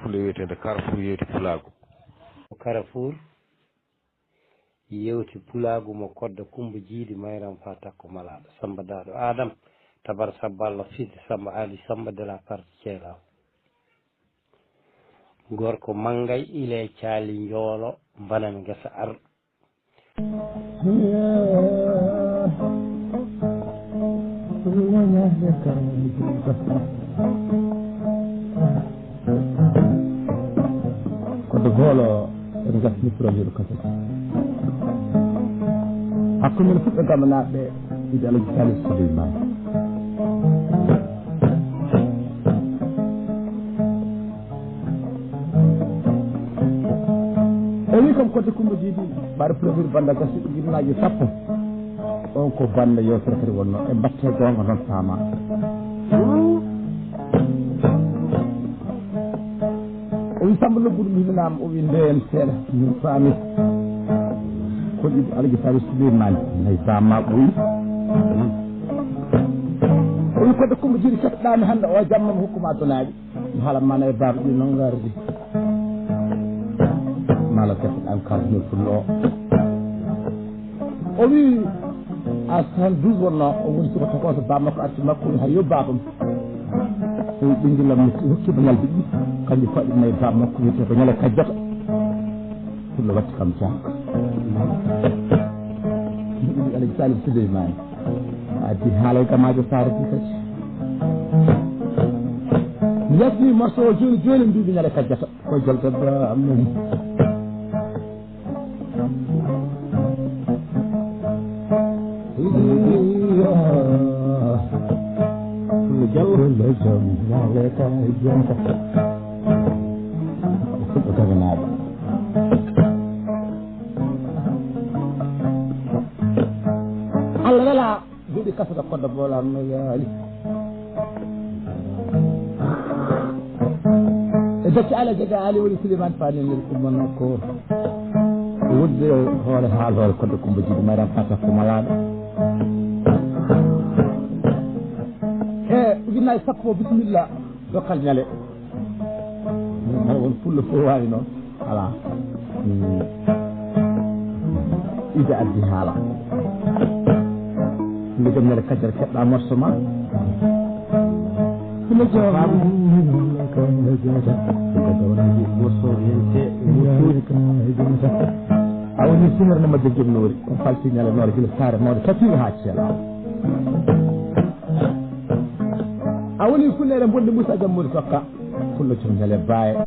fulfulde wiyetede Carrefour yewti Pulago. Carrefour yewti Pulago mo kodda Kumba Jiidi Mayram fa takko malaɗo Samba Daɗo Adam tabar Sabballo fidde Samba Ali Samba de la partie Thielaw gorko Mangay ile caali njoolo mbanan gesa ar kodde goolo en gasni premier kaset hakkumen fuɗɗo gamanaɓe ide Alaji Salif Souleymane o wi kam kodde Kumba Jiidi mbaɗa premier banda gasi ujunnaji sappo on ko banda yewtere kadi wonno e mbatte gonga noon faama o wi Samba lobbuɗo miminama o wi ndeen seeɗa min faami ko ɗiɗi Alaji Salif Souleymane nayi bamma ɓoyi o wi kodde Kumba Jiidi keɗɗami hannde o jamma mi hokkuma donaaji mi haalanma nayi baba ɗi noon gardi mala keɗɗaɗami kalduno fullo o wi a 112 wonno o woni subaka ko to bamma ko arti makko hay yo babam o wi ɓinguelam mi hokkima ñalde ɗiɗi kanƴi faɗi nayi baba makko wiyete ko ñale kajjata fullo watti kam jaka ɗiɗi Alaji Salif Souleymane addi haala e gamajo sarati kadi mi yasni morceau o joni joni mbiɓe ñale kajjata ko jolta bamam Allah wala duuɗi kasata kodda boolano yaali e docce ala jega ali woni Souleymane fanenir kummano ko wudde hoore haal hoore kodde Kumba Jiidi Mayram fata ko malaɗo e ujunnaji sappo bisimilla dokkal ñale aɗa won fullo fo wawi noon ala ide addi haala ligam ñale kajjara keɗɗa morso ma a woni sinere no majjo jomnori on falti ñale noore gila saare mawde tatiɗo ha ceela a woni fullere bonde Moussa Diammoudi Sokka fullo com ñale baye